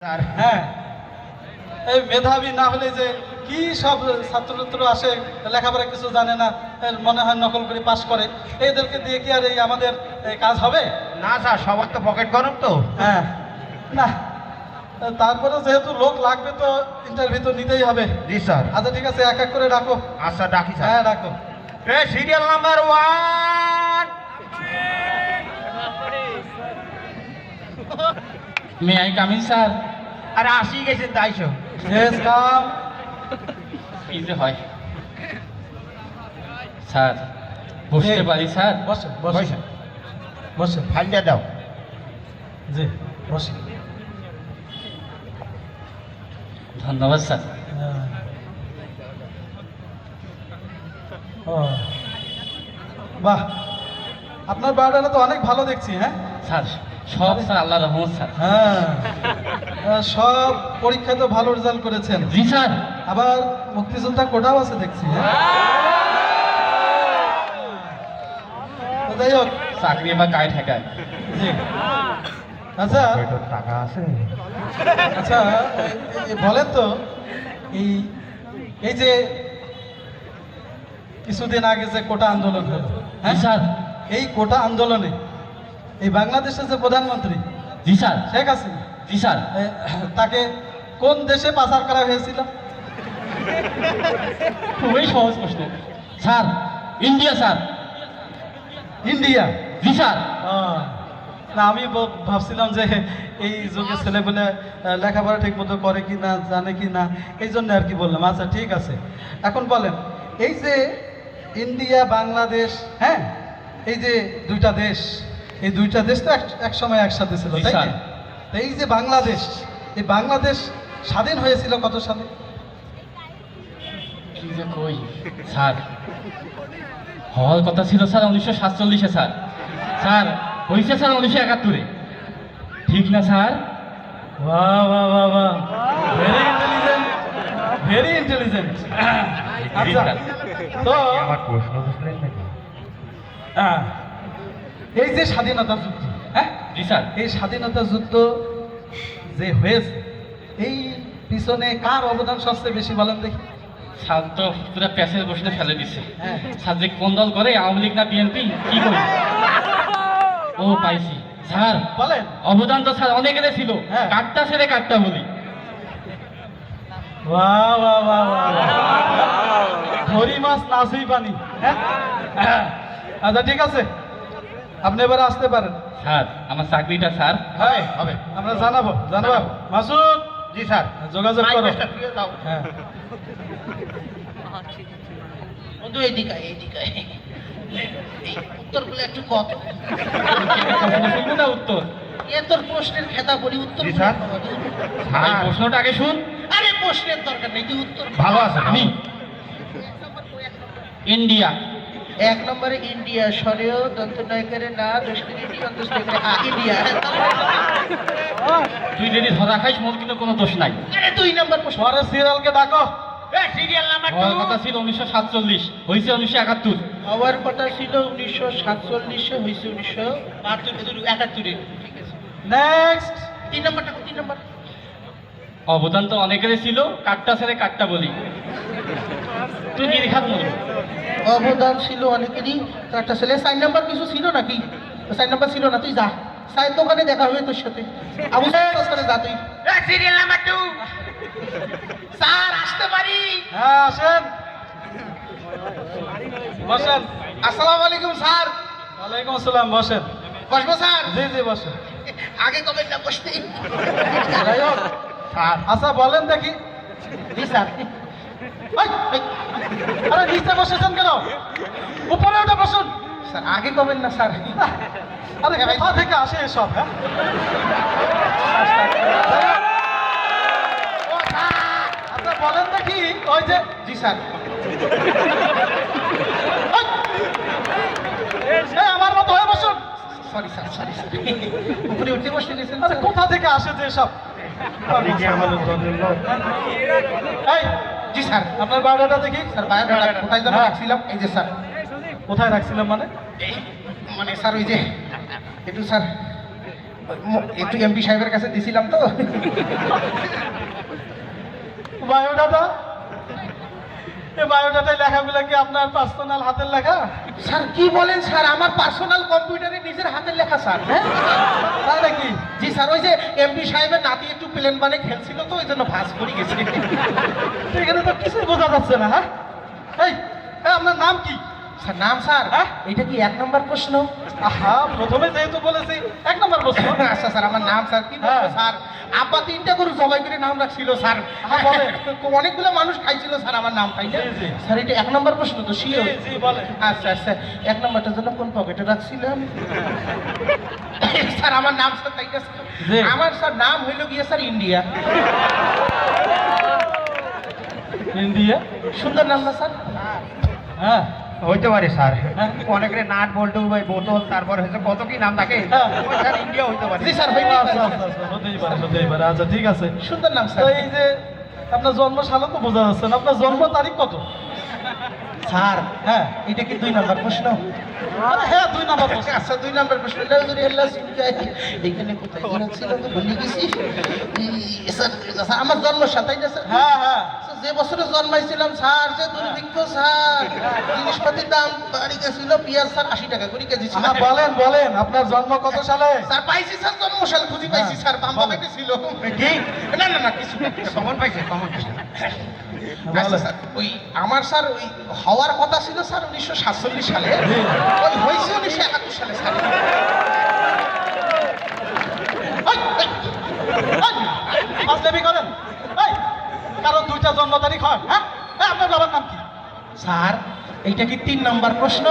আর হ্যাঁ, এই মেধাবী না হলে যে কি সব ছাত্রছাত্র আসে লেখাপড়া কিছু জানে না, মনে হয় নকল করে পাস করে, এদেরকে দিয়ে কি আর এই আমাদের কাজ হবে? না স্যার, সবার তো পকেট গরম তো। হ্যাঁ, না তারপরে যেহেতু লোক লাগবে তো ইন্টারভিউ তো নিতেই হবে। জি স্যার। আচ্ছা ঠিক আছে, এক এক করে ডাকো। আচ্ছা ডাকি স্যার। হ্যাঁ ডাকো। Serial number 1। May I coming sir? আরে আসি গেছেন তাইছো। Yes come. কি যে হয় স্যার, বসতে পারি স্যার? বসে বসে বসেন। বসে। ফাইলটা দাও। জি বসে। ধন্যবাদ স্যার। ও বাহ, আপনার বায়োডাটা তো অনেক ভালো দেখছি। হ্যাঁ স্যার সব স্যার আল্লাহ রহমত স্যার। হ্যাঁ, সব পরীক্ষায় তো ভালো রেজাল্ট করেছেন। জি স্যার। আবার মুক্তিযোদ্ধা কোটাও আছে দেখছি। হ্যাঁ তো যাই হোক, চাকরি এবার গায়ে ঠেকায়। জি আচ্ছা টাকা আছে। আচ্ছা, বলেন তো এই এই যে কিছুদিন আগে যে কোটা আন্দোলন হলো, জি হ্যাঁ স্যার। এই কোটা আন্দোলনে এই বাংলাদেশের যে প্রধানমন্ত্রী জি স্যার। শেখ হাসিনা, জি স্যার। তাকে কোন দেশে পাচার করা হয়েছিল? খুবই সহজ প্রশ্ন স্যার। India sir. ইন্ডিয়া। জি স্যার। না আমি ভাবছিলাম যে এই যুগে ছেলেপেলে লেখাপড়া ঠিক মতো করে কি না, জানে কি না, এই জন্য আর কি বললাম। আচ্ছা ঠিক আছে, এখন বলেন এই যে ইন্ডিয়া বাংলাদেশ, হ্যাঁ এই যে দুইটা দেশ, এই দুইটা দেশ তো এক সময় একসাথে ছিল, জি তাই স্যার। না? তো এই যে বাংলাদেশ, এই বাংলাদেশ স্বাধীন হয়েছিল কত সালে? কি যে কই স্যার, হওয়ার কথা ছিল স্যার 1947-এ স্যার। স্যার হয়েছে স্যার 1971-এ, ঠিক না স্যার? বাহ বাহ বাহ বাহ, ভেরি ইন্টেলিজেন্ট, ভেরি ইন্টেলিজেন্ট। আচ্ছা তো আমার প্রশ্ন বুঝলেন নাকি? এই যে স্বাধীনতা যুদ্ধ, হ্যাঁ জি স্যার। এই স্বাধীনতা যুদ্ধ যে হয়েছে, এই পিছনে কার অবদান সবচেয়ে বেশি বলেন দেখি? স্যার তো পুরো প্যাসেজ বসে ফেলে দিচ্ছে। হ্যাঁ স্যার যে কোন দল করে, আওয়ামী লীগ না বিএনপি, কি করি? ও পাইছি স্যার, বলেন। অবদান তো স্যার অনেকের ছিল। হ্যাঁ। কাটটা ছেড়ে কাটটা বলি। বাহ বাহ বাহ বাহ, ধরি মাছ নাচই পানি। হ্যাঁ আচ্ছা ঠিক আছে, আপনি এবার আসতে পারেন। স্যার আমার চাকরিটা স্যার। হ্যাঁ হবে। আমরা জানাবো। মাসুদ, জি স্যার। যোগাযোগ করো। মাইকটা ফিরিয়ে দাও। হ্যাঁ বন্ধু এইদিকে এইদিকে এই উত্তরগুলো একটু কত শুনবো না উত্তর? এ তোর প্রশ্নের খেতা বলি উত্তর জি, স্যার। ভাই প্রশ্নটা আগে শুন। আরে প্রশ্নের দরকার নেই, তুই উত্তর ভালো আছে আমি ইন্ডিয়া। 1 নম্বরে ইন্ডিয়া, সরেও দন্ত নয়কারে না দোষকরি ইন্ডিয়া। তুই যদি ধরা খাইস মোর কিন্তু কোনো দোষ নাই। আরে 2 নম্বর প্রশ্ন, পরে সিরিয়ালকে ডাকো। সিরিয়াল নাম্বার হওয়ার কথা ছিল 1947, হয়েছে 1971। হওয়ার কথা ছিল 1947, হয়েছে 1971। ঠিক আছে, নেক্সট। 3 নম্বরটা 3 নম্বর। অবদান তো অনেকেরই ছিল, কাটটা ছেড়ে কাটটা বলি। তুই নির্ঘাত মরবি। অবদান ছিল অনেকেরই, একটা ছেলে। 4 নম্বর কিছু ছিল নাকি? 4 নম্বর ছিল না, তুই যা, সাইড দোকানে দেখা হবে তোর সাথে। আবু সাইড যা তুই। Serial number 2। স্যার আসতে পারি? হ্যাঁ আসেন, বসেন। আসসালামু আলাইকুম স্যার। ওয়ালাইকুম আসসালাম, বসেন। বসবো স্যার? জি জি বসেন। আগে কবে না বসতে? যাই হোক, স্যার। আচ্ছা বলেন দেখি। জি স্যার। এই, এই, আরে নিচে বসেছেন কেন? উপরে উঠে বসুন। স্যার আগে কবেন না স্যার? আরে কোথা থেকে আসে এসব? হ্যাঁ ও স্যার। আচ্ছা বলেন দেখি, ওই যে জি স্যার। এই, আমার মতো হয়ে বসুন। Sorry sir, sorry sir. উপরে উঠে বসে গেছেন আরে কোথা থেকে আসে যে এসব? আপনি কি আমাদের দলের লোক? এই জি স্যার। আপনার বায়োডাটা দেখি। স্যার বায়োডাটা কোথায় যেন হ্যাঁ। রাখছিলাম? এই যে স্যার। কোথায় রাখছিলাম মানে? এই, মানে স্যার ওই যে একটু স্যার একটু এমপি সাহেবের কাছে দিছিলাম তো। বায়োডাটা, এই বায়োডাটায় লেখাগুলো কি আপনার পার্সোনাল হাতের লেখা? স্যার কি বলেন স্যার, আমার পার্সোনাল কম্পিউটারে নিজের হাতের লেখা স্যার। হ্যাঁ তাই নাকি? জি স্যার, ওই যে এমপি সাহেবের নাতি একটু প্লেন বানে খেলছিল তো ওই জন্য ভাস করে গেছে। এখানে তো কিছুই বোঝা যাচ্ছে না। হ্যাঁ, এই এই, আপনার নাম কি? স্যার নাম স্যার, হ্যাঁ? এটা কি 1 নম্বর প্রশ্ন? আহা, প্রথমে যেহেতু বলেছি 1 নম্বর প্রশ্ন। আচ্ছা স্যার, আমার নাম স্যার কি বলবো হ্যাঁ। স্যার, আব্বা 3টা গরু জবাই করে নাম রাখছিল স্যার। হ্যাঁ, বলেন। অনেকগুলো মানুষ খাইছিল স্যার আমার নাম, তাই না? জি, জি। স্যার এটা 1 নম্বর প্রশ্ন তো জি শিওর? জি বলেন। আচ্ছা আচ্ছা, 1 নম্বরটার জন্য কোন পকেটে রাখছিলাম? স্যার আমার নাম স্যার, তাই না স্যার? জি। আমার স্যার নাম হইল গিয়ে স্যার ইন্ডিয়া। ইন্ডিয়া? সুন্দর নাম না স্যার? হ্যাঁ হইতে পারে স্যার, হ্যাঁ। অনেকের নাট বল্টু ভাই বোতল, তারপর হচ্ছে কত কি নাম থাকে। হ্যাঁ। ওই স্যার ইন্ডিয়া হইতে পারে। জি স্যার, হইতেই পারে। আচ্ছা আচ্ছা আচ্ছা, হতেই পারে হতেই পারে। আচ্ছা ঠিক আছে। সুন্দর নাম তো স্যার। এই যে আপনার জন্ম সালও তো বোঝা যাচ্ছে না, আপনার জন্ম তারিখ কত? স্যার হ্যাঁ, এটা কি 2 নম্বর প্রশ্ন? আরে হ্যাঁ 2 নম্বর প্রশ্ন। আচ্ছা 2 নম্বর প্রশ্ন, যদি আল্লাহ শিখায় এইখানে কোথায় রাখছিল তো ভুলে গেছি। স্যার স্যার, আমার জন্ম সাল, তাই না স্যার? হ্যাঁ হ্যাঁ, স্যার, যে বছরে জন্মাইছিলাম স্যার, যে দুর্ভিক্ষ স্যার, জিনিসপাতির দাম বাড়ি গেছিল, পেঁয়াজ স্যার 80 টাকা করে কেজি ছিল। বলেন বলেন, আপনার জন্ম কত সালে? স্যার পাইছি স্যার, জন্ম সাল খুঁজি পাইছি স্যার, বাম পকেটে ছিল। কি? না না না, কিছু না, কিছু না। কমন পাইছে, কমন পাইছে। আচ্ছা স্যার, ওই আমার স্যার ওই হওয়ার কথা ছিল স্যার 1947 সালে, জি। ওই হয়েছে 1971 সালে স্যার। ওই, ওই, ওই, মাসলেবি করেন? এই, কারণ 2টা জন্ম তারিখ হয়? হ্যাঁ, এই, আপনার বাবার নাম কি? স্যার এইটা কি 3 নম্বর প্রশ্ন?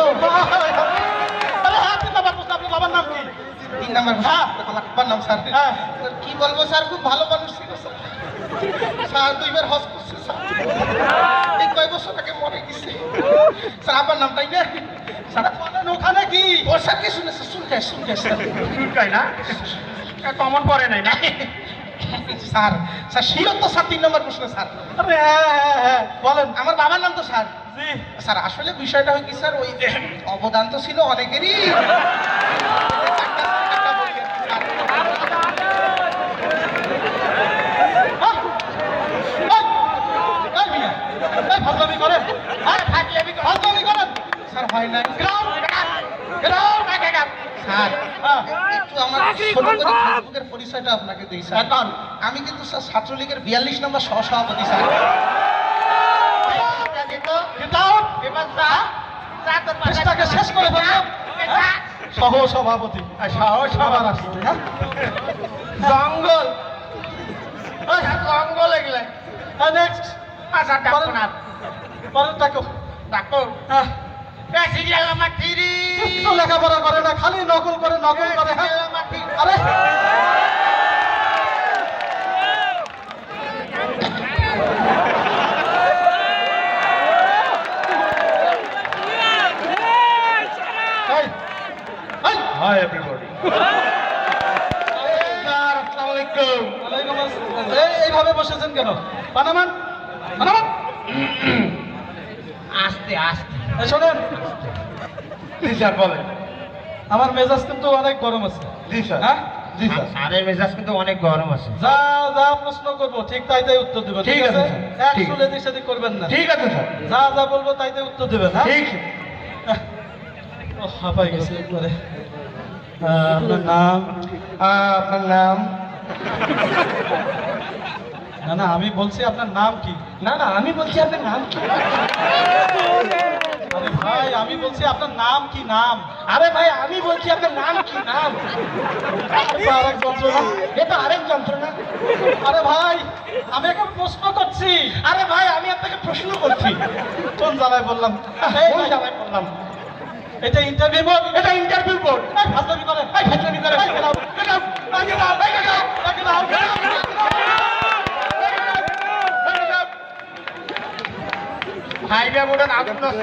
আরে হ্যাঁ 3 নম্বর প্রশ্ন, আপনার বাবার নাম কি? 3 নম্বর প্রশ্ন, হ্যাঁ। আমার বাবার নাম স্যার। হ্যাঁ। স্যার, কি বলবো স্যার, খুব ভালো মানুষ ছিল স্যার। স্যার 2বার হজ করছে স্যার, এই কয় বছর আগে মরে গেছে স্যার। আমার নাম, তাই না? স্যার বলেন ওখানে কি? ও স্যার কি শুনেছে, শুনতে স্যার। শুনকাই না? কমন পড়ে নাই না? স্যার স্যার শিওর তো স্যার 3 নম্বর প্রশ্ন স্যার। আরে হ্যাঁ হ্যাঁ হ্যাঁ, বলেন। আমার বাবার নাম তো স্যার। জি। স্যার আসলে বিষয়টা হয় কি স্যার, ওই অবদান তো ছিল অনেকেরই। এই মিয়া, এই ফাজলামি করেন? হ্যাঁ, ফাজলামি করেন? স্যার হয় না হ্যাঁ, স্যার, একটু আমার ছোট করে ফেসবুকের পরিচয়টা আপনাকে দিই স্যার। আমি কিন্তু স্যার ছাত্রলীগের 42 নম্বর সহসভাপতি স্যার। Get out! চেষ্টাকে শেষ করে ফেললাম। সহ সভাপতি। সাহস আবার আসছে, হ্যাঁ? জঙ্গল, জঙ্গল এগুলো। হ্যাঁ, next. আচ্ছা ডাক্তার না, পরের ডাকো। ডাক্তার। হ্যাঁ, সিরিয়াল নাম্বার 3। কিচ্ছু লেখাপড়া করে না, খালি নকল করে হ্যাঁ? আরে এই, এই, হাই এভরিবডি। স্যার আসসালামু আলাইকুম। ওয়ালাইকুম আসসালাম। এইভাবে বসেছেন কেন? পানামান পানামান। আস্তে আস্তে। এই শোনেন, জি স্যার বলেন। আমার মেজাজ কিন্তু অনেক গরম আছে। জি স্যার। হ্যাঁ, জি স্যারের মেজাজ কিন্তু অনেক গরম আছে। যা যা প্রশ্ন করবো ঠিক তাই তাই উত্তর দেবেন। ঠিক আছে, স্যার। ঠিক একশো এদিক সেদিক করবেন না। ঠিক আছে স্যার। যা যা বলবো তাই তাই উত্তর দেবেন। হ্যাঁ, ঠিক। ও হাঁপাই গেছে একবারে। আপনার নাম? আপনার নাম? না না, আমি বলছি আপনার নাম কি? না না, আমি বলছি আপনার নাম কি? আরে ভাই, আমি বলছি আপনার নাম কি? নাম? আরে ভাই আমি বলছি আপনার নাম কি? নাম? এটা আরেক যন্ত্রণা। এটা আরেক যন্ত্রণা। আরে ভাই, আমি একটা প্রশ্ন করছি। আরে ভাই আমি আপনাকে প্রশ্ন করছি। কোন জায়গায় বললাম? কোন জায়গায় বললাম? এটা ইন্টারভিউ বোর্ড। এটা ইন্টারভিউ বোর্ড। ফাজলামি করেন। ফাজলামি করেন। এই, get out, get out, get out, get out, get out, get out, get out. Highway বোর্ডের আগুন নষ্ট